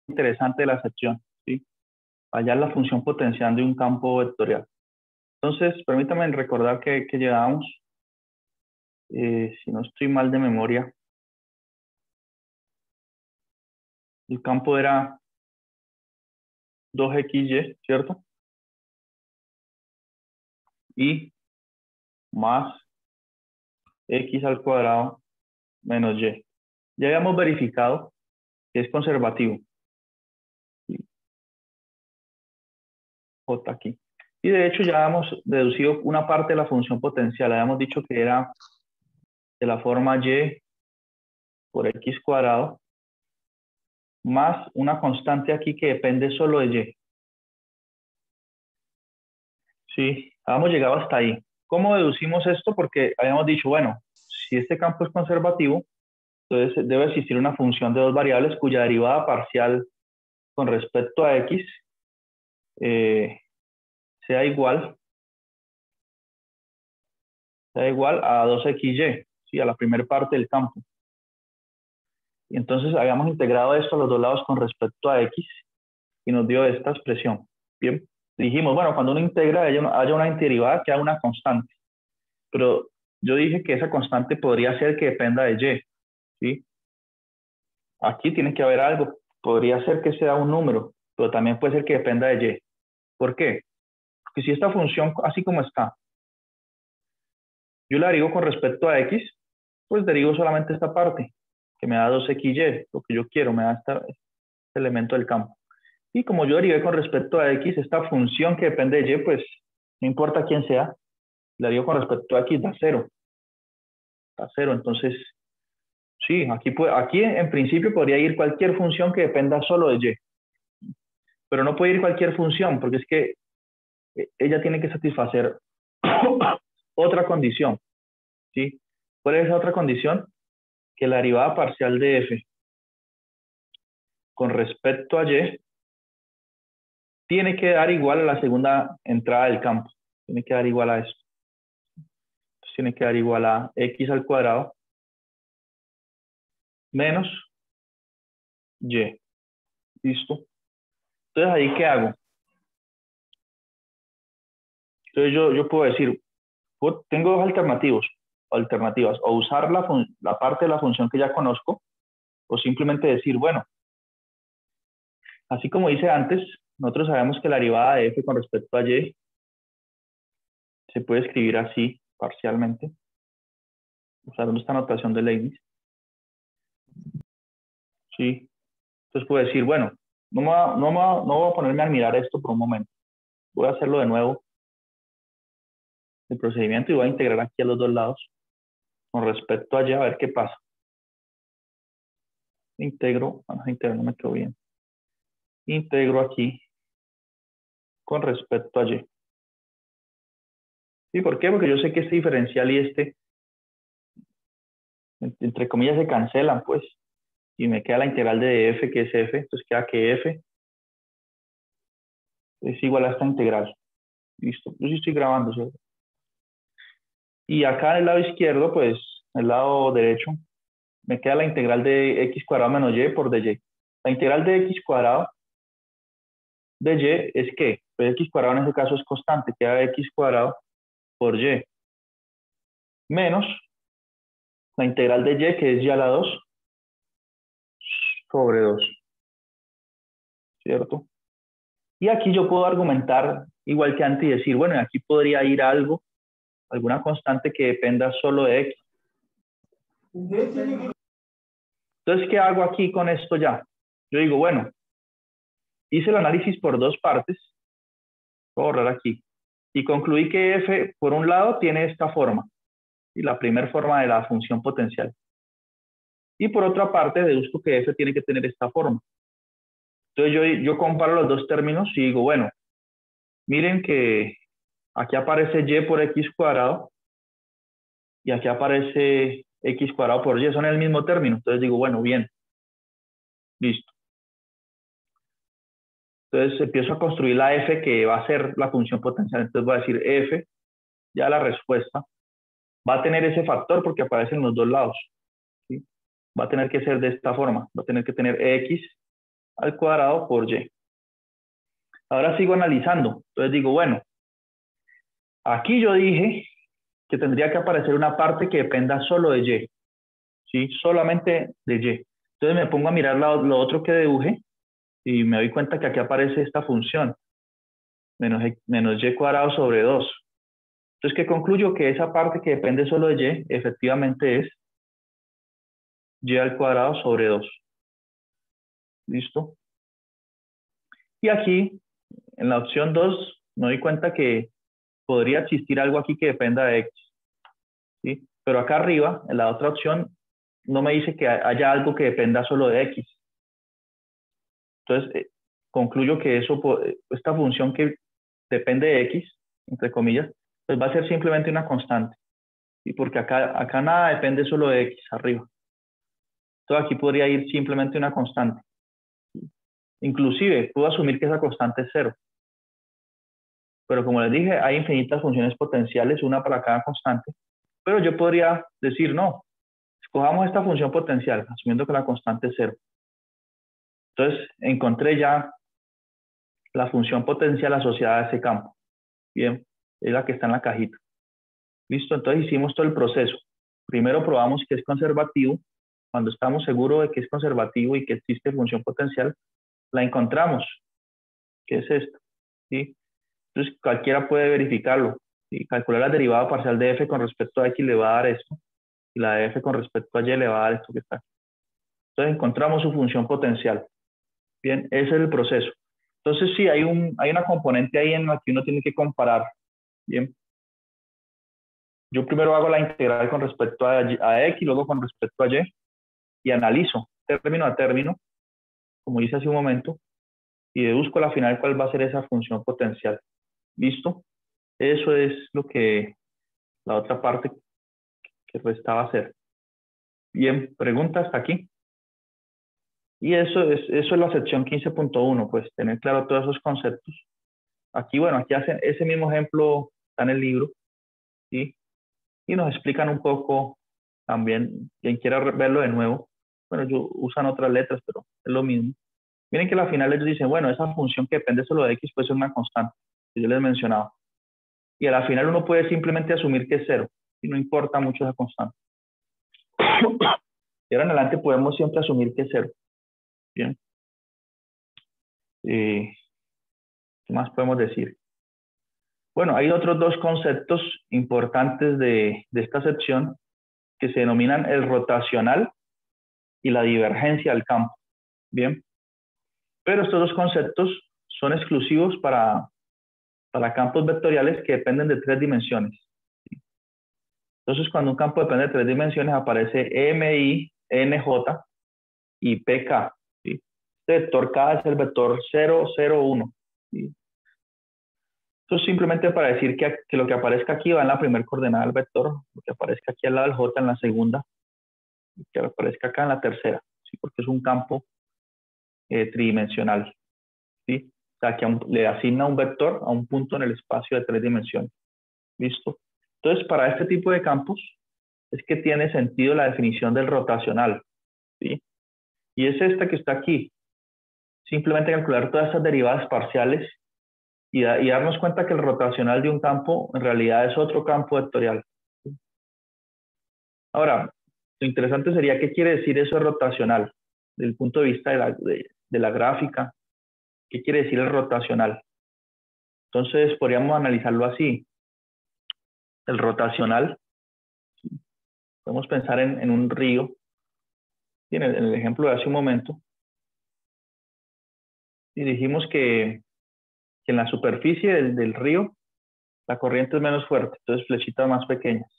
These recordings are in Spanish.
interesante de la sección, ¿sí? Hallar la función potencial de un campo vectorial. Entonces, permítanme recordar que llevábamos, si no estoy mal de memoria, el campo era 2xy, ¿cierto? Y más x al cuadrado menos y. Ya habíamos verificado que es conservativo. J aquí. Y de hecho ya hemos deducido una parte de la función potencial. Habíamos dicho que era de la forma y por x cuadrado más una constante aquí que depende solo de y. Sí, habíamos llegado hasta ahí. ¿Cómo deducimos esto? Porque habíamos dicho, bueno, si este campo es conservativo, entonces debe existir una función de dos variables cuya derivada parcial con respecto a x sea igual a 2xy, ¿sí? A la primera parte del campo. Y entonces habíamos integrado esto a los dos lados con respecto a x y nos dio esta expresión. Bien, dijimos, bueno, cuando uno integra haya una derivada que haga una constante. Pero yo dije que esa constante podría ser que dependa de y, ¿sí? Aquí tiene que haber algo. Podría ser que sea un número, pero también puede ser que dependa de y. ¿Por qué? Porque si esta función, así como está, yo la derivo con respecto a x, pues derivo solamente esta parte, que me da 2xy, lo que yo quiero, me da este elemento del campo. Y como yo derivé con respecto a x, esta función que depende de y, pues no importa quién sea, la derivo con respecto a x, da cero. Da cero, entonces, sí, aquí en principio podría ir cualquier función que dependa solo de y. Pero no puede ir cualquier función, porque es que ella tiene que satisfacer otra condición, ¿sí? ¿Cuál es esa otra condición? Que la derivada parcial de f con respecto a y tiene que dar igual a la segunda entrada del campo. Tiene que dar igual a esto. Entonces tiene que dar igual a x al cuadrado menos y. ¿Listo? Entonces, ¿ahí qué hago? Entonces yo puedo decir, tengo dos alternativas, o usar la parte de la función que ya conozco, o simplemente decir, bueno, así como hice antes, nosotros sabemos que la derivada de f con respecto a y se puede escribir así, parcialmente, usando esta notación de Leibniz. Sí. Entonces puedo decir, bueno, no voy a ponerme a mirar esto por un momento. Voy a hacerlo de nuevo, el procedimiento, y voy a integrar aquí a los dos lados con respecto a y, a ver qué pasa. Integro, vamos a integrar, no me quedó bien. Integro aquí con respecto a y. ¿Sí? ¿Por qué? Porque yo sé que este diferencial y este, entre comillas, se cancelan, pues. Y me queda la integral de f, que es f. Entonces queda que f es igual a esta integral. Listo. Yo sí estoy grabando, ¿cierto? Y acá en el lado izquierdo, pues, el lado derecho, me queda la integral de x cuadrado menos y por dy. La integral de x cuadrado de y es que, pues x cuadrado en este caso es constante, queda x cuadrado por y, menos la integral de y, que es y a la 2, sobre 2, ¿cierto? Y aquí yo puedo argumentar igual que antes y decir, bueno, aquí podría ir algo, alguna constante que dependa solo de x. Entonces, ¿qué hago aquí con esto ya? Yo digo, bueno, hice el análisis por dos partes, voy a borrar aquí, y concluí que f, por un lado, tiene esta forma, y la primera forma de la función potencial. Y por otra parte, deduzco que f tiene que tener esta forma. Entonces yo comparo los dos términos y digo, bueno, miren que aquí aparece y por x cuadrado y aquí aparece x cuadrado por y, son el mismo término. Entonces digo, bueno, bien, listo. Entonces empiezo a construir la f que va a ser la función potencial. Entonces voy a decir f, ya la respuesta, va a tener ese factor porque aparece en los dos lados, ¿sí? Va a tener que ser de esta forma, va a tener que tener x al cuadrado por y. Ahora sigo analizando. Entonces digo, bueno, aquí yo dije que tendría que aparecer una parte que dependa solo de y, ¿sí? Solamente de y. Entonces me pongo a mirar lo otro que deduje y me doy cuenta que aquí aparece esta función, menos y cuadrado sobre 2. Entonces, ¿qué concluyo? Que esa parte que depende solo de y, efectivamente es y al cuadrado sobre 2. ¿Listo? Y aquí, en la opción 2, me doy cuenta que podría existir algo aquí que dependa de x, ¿sí? Pero acá arriba, en la otra opción, no me dice que haya algo que dependa solo de x. Entonces, concluyo que esta función que depende de x, entre comillas, pues va a ser simplemente una constante. ¿Sí? Porque acá nada depende solo de x arriba. Entonces aquí podría ir simplemente una constante. Inclusive, puedo asumir que esa constante es 0. Pero como les dije, hay infinitas funciones potenciales, una para cada constante. Pero yo podría decir, no, escojamos esta función potencial, asumiendo que la constante es 0. Entonces, encontré ya la función potencial asociada a ese campo. Bien, es la que está en la cajita. Listo, entonces hicimos todo el proceso. Primero probamos que es conservativo. Cuando estamos seguros de que es conservativo y que existe función potencial, la encontramos. ¿Qué es esto? ¿Sí? Entonces cualquiera puede verificarlo. ¿Sí? Calcular la derivada parcial de f con respecto a x le va a dar esto. Y la de f con respecto a y le va a dar esto que está aquí. Entonces encontramos su función potencial. Bien, ese es el proceso. Entonces sí, hay una componente ahí en la que uno tiene que comparar. Bien. Yo primero hago la integral con respecto a x, luego con respecto a y analizo término a término, como hice hace un momento, y deduzco a la final cuál va a ser esa función potencial. ¿Listo? Eso es lo que la otra parte que restaba hacer. Bien, pregunta hasta aquí. Y eso es la sección 15.1, pues tener claro todos esos conceptos. Aquí, bueno, aquí hacen ese mismo ejemplo, está en el libro, ¿sí? Y nos explican un poco también, quien quiera verlo de nuevo, bueno, usan otras letras, pero es lo mismo. Miren que al final ellos dicen, bueno, esa función que depende solo de x puede ser una constante, que yo les mencionaba. Y a la final uno puede simplemente asumir que es 0, y no importa mucho esa constante. Y ahora en adelante podemos siempre asumir que es 0. Bien. ¿Qué más podemos decir? Bueno, hay otros dos conceptos importantes de esta sección que se denominan el rotacional y la divergencia del campo. Bien. Pero estos dos conceptos son exclusivos para campos vectoriales que dependen de 3 dimensiones. Entonces, cuando un campo depende de 3 dimensiones, aparece MI, NJ y PK. ¿Sí? Este vector K es el vector 0, 0, 1. ¿Sí? Esto es simplemente para decir que lo que aparezca aquí va en la primera coordenada del vector, lo que aparezca aquí al lado del J en la segunda, y que aparezca acá en la tercera, ¿sí? Porque es un campo tridimensional. ¿Sí? O sea, que le asigna un vector a un punto en el espacio de 3 dimensiones. ¿Listo? Entonces, para este tipo de campos es que tiene sentido la definición del rotacional. ¿Sí? Y es esta que está aquí. Simplemente calcular todas estas derivadas parciales y darnos cuenta que el rotacional de un campo en realidad es otro campo vectorial. Ahora, lo interesante sería qué quiere decir eso de rotacional, desde el punto de vista de la gráfica. ¿Qué quiere decir el rotacional? Entonces, podríamos analizarlo así. El rotacional, podemos pensar en un río, en el ejemplo de hace un momento, y dijimos que en la superficie del río la corriente es menos fuerte, entonces flechitas más pequeñas.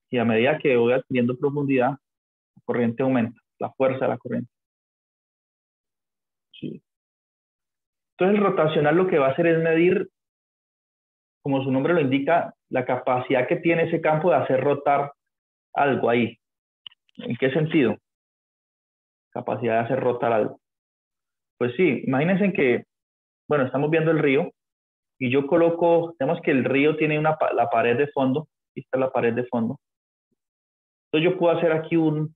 Y a medida que voy adquiriendo profundidad, la corriente aumenta, la fuerza de la corriente. Sí. Entonces el rotacional lo que va a hacer es medir, como su nombre lo indica, la capacidad que tiene ese campo de hacer rotar algo ahí. ¿En qué sentido? Capacidad de hacer rotar algo. Pues sí, imagínense que, bueno, estamos viendo el río y yo coloco, tenemos que el río tiene la pared de fondo, aquí está la pared de fondo. Entonces yo puedo hacer aquí un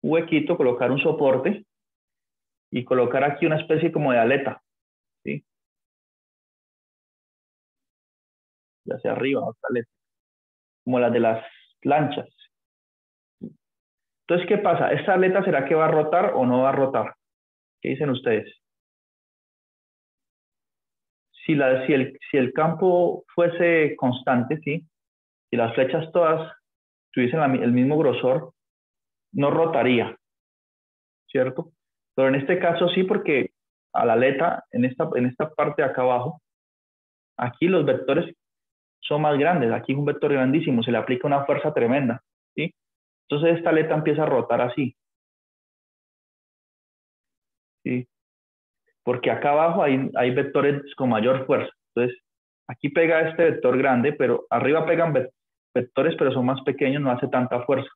huequito, colocar un soporte y colocar aquí una especie como de aleta, ¿sí? Ya hacia arriba, otra aleta, como las de las lanchas. Entonces, ¿qué pasa? ¿Esta aleta será que va a rotar o no va a rotar? ¿Qué dicen ustedes? Si el campo fuese constante, ¿sí? Si las flechas todas tuviesen el mismo grosor, no rotaría, ¿cierto? Pero en este caso sí, porque a la aleta, en esta parte de acá abajo, aquí los vectores son más grandes, aquí es un vector grandísimo, se le aplica una fuerza tremenda, ¿sí? Entonces esta aleta empieza a rotar así, ¿sí? Porque acá abajo hay vectores con mayor fuerza. Entonces, aquí pega este vector grande, pero arriba pegan vectores, pero son más pequeños, no hace tanta fuerza.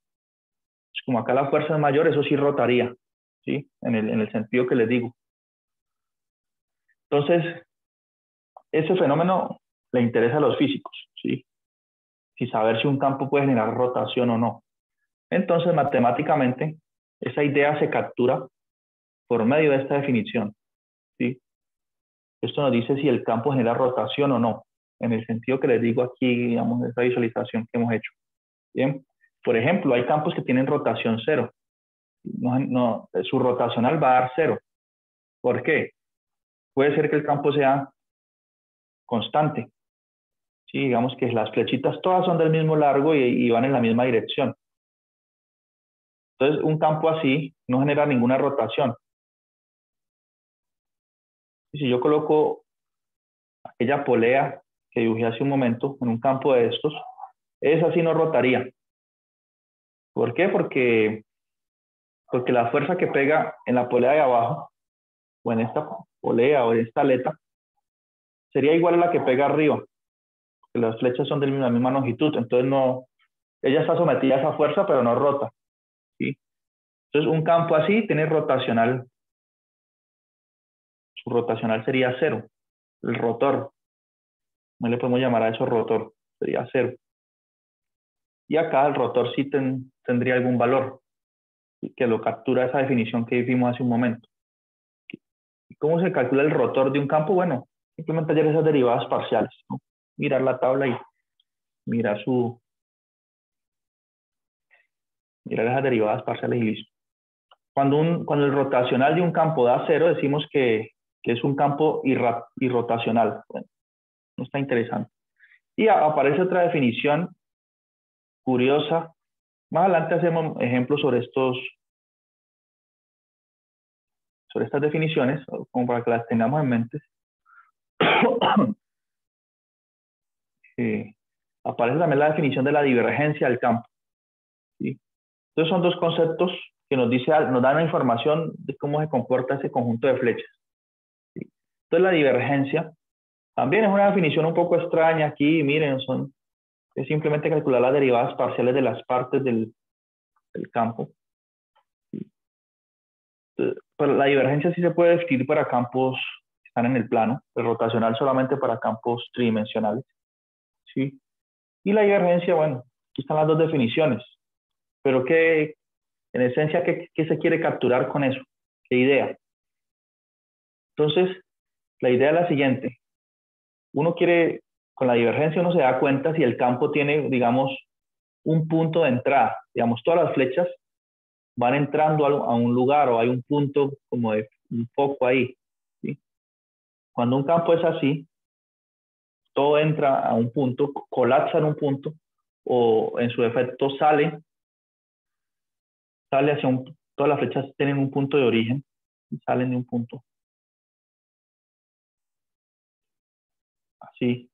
Pues como acá la fuerza es mayor, eso sí rotaría, ¿sí? En el sentido que les digo. Entonces, ese fenómeno le interesa a los físicos, ¿sí? Si saber si un campo puede generar rotación o no. Entonces, matemáticamente, esa idea se captura por medio de esta definición, ¿sí? Esto nos dice si el campo genera rotación o no, en el sentido que les digo aquí, digamos, de esta visualización que hemos hecho. Bien, por ejemplo, hay campos que tienen rotación cero. Su rotacional va a dar cero. ¿Por qué? Puede ser que el campo sea constante. Sí, digamos que las flechitas todas son del mismo largo y van en la misma dirección. Entonces, un campo así no genera ninguna rotación. Y si yo coloco aquella polea que dibujé hace un momento en un campo de estos, esa sí no rotaría. ¿Por qué? Porque la fuerza que pega en la polea de abajo, o en esta polea o en esta aleta, sería igual a la que pega arriba, que las flechas son de la misma longitud, entonces no, ella está sometida a esa fuerza, pero no rota, ¿sí? Entonces un campo así tiene rotacional, su rotacional sería cero, el rotor, no le podemos llamar a eso rotor, sería cero. Y acá el rotor sí tendría algún valor, que lo captura esa definición que vimos hace un momento. ¿Cómo se calcula el rotor de un campo? Bueno, simplemente hallar esas derivadas parciales, ¿no? Mirar la tabla y mirar, mirar esas derivadas parciales y listo. Cuando el rotacional de un campo da cero, decimos que es un campo irrotacional. Bueno, no está interesante. Y aparece otra definición curiosa. Más adelante hacemos ejemplos sobre estas definiciones, como para que las tengamos en mente. Aparece también la definición de la divergencia del campo, ¿sí? Entonces son dos conceptos que nos dan la información de cómo se comporta ese conjunto de flechas, ¿sí? Entonces la divergencia también es una definición un poco extraña aquí, miren, es simplemente calcular las derivadas parciales de las partes del campo. Entonces, pero la divergencia sí se puede definir para campos que están en el plano, el rotacional solamente para campos tridimensionales, ¿sí? Y la divergencia, bueno, aquí están las dos definiciones, pero en esencia, ¿qué se quiere capturar con eso? ¿Qué idea? Entonces, la idea es la siguiente. Con la divergencia uno se da cuenta si el campo tiene, digamos, un punto de entrada. Digamos, todas las flechas van entrando a un lugar o hay un punto como de un foco ahí, ¿sí? Cuando un campo es así, todo entra a un punto, colapsa en un punto o en su defecto sale hacia todas las flechas tienen un punto de origen y salen de un punto así.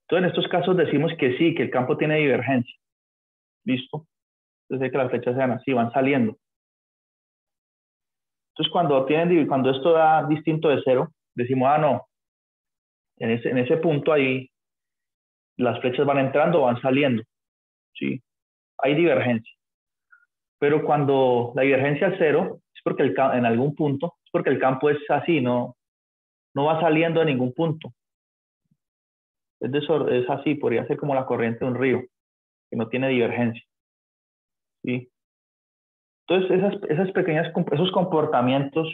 Entonces, en estos casos decimos que sí, que el campo tiene divergencia. ¿Listo? Entonces, que las flechas sean así, van saliendo. Entonces, cuando esto da distinto de cero, decimos, ah, no, en ese punto ahí las flechas van entrando o van saliendo, ¿sí? Hay divergencia. Pero cuando la divergencia es cero, es porque en algún punto, es porque el campo es así, no va saliendo de ningún punto. Es así, podría ser como la corriente de un río, que no tiene divergencia, ¿sí? Entonces, esos comportamientos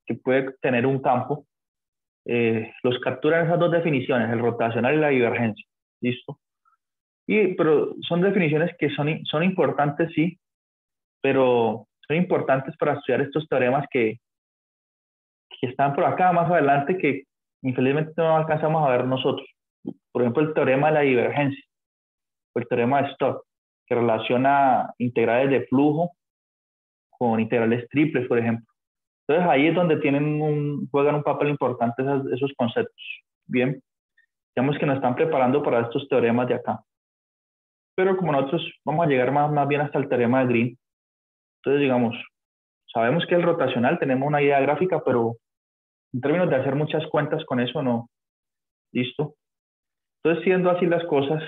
que puede tener un campo, los capturan esas dos definiciones, el rotacional y la divergencia. ¿Listo? Pero son definiciones que son importantes, sí, pero son importantes para estudiar estos teoremas que están por acá más adelante que infelizmente no alcanzamos a ver nosotros. Por ejemplo, el teorema de la divergencia, o el teorema de Stock, que relaciona integrales de flujo con integrales triples, por ejemplo. Entonces ahí es donde juegan un papel importante esos conceptos. Bien, digamos que nos están preparando para estos teoremas de acá. Pero como nosotros vamos a llegar más bien hasta el teorema de Green, entonces digamos, sabemos que el rotacional, tenemos una idea gráfica, pero en términos de hacer muchas cuentas con eso, no. ¿Listo? Entonces, siendo así las cosas,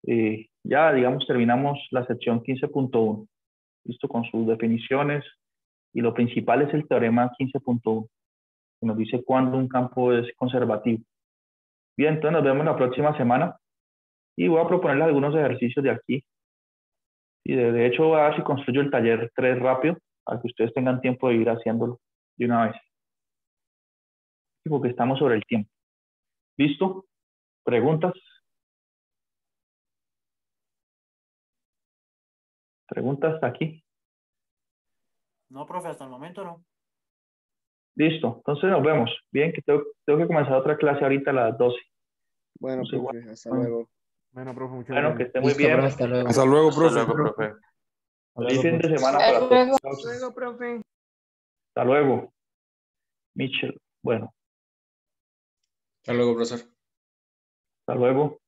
ya digamos terminamos la sección 15.1. ¿Listo? Con sus definiciones, y lo principal es el teorema 15.1, que nos dice cuándo un campo es conservativo. Bien, entonces nos vemos la próxima semana y voy a proponerles algunos ejercicios de aquí. Y de hecho voy a ver si construyo el taller 3 rápido, para que ustedes tengan tiempo de ir haciéndolo de una vez. Porque estamos sobre el tiempo. ¿Listo? ¿Preguntas? ¿Preguntas hasta aquí? No, profe, hasta el momento no. Listo, entonces nos vemos. Bien, que tengo que comenzar otra clase ahorita a las 12. Bueno, Entonces, profe, hasta luego. Bueno, profe, muchas Bueno, que gracias. esté muy Listo, bien. profe, hasta luego. Hasta luego, Hasta profe. luego, profe. Feliz fin de profe. semana para todos. Hasta luego, profe. Hasta luego, Mitchell. Bueno, Hasta luego, profesor. hasta luego.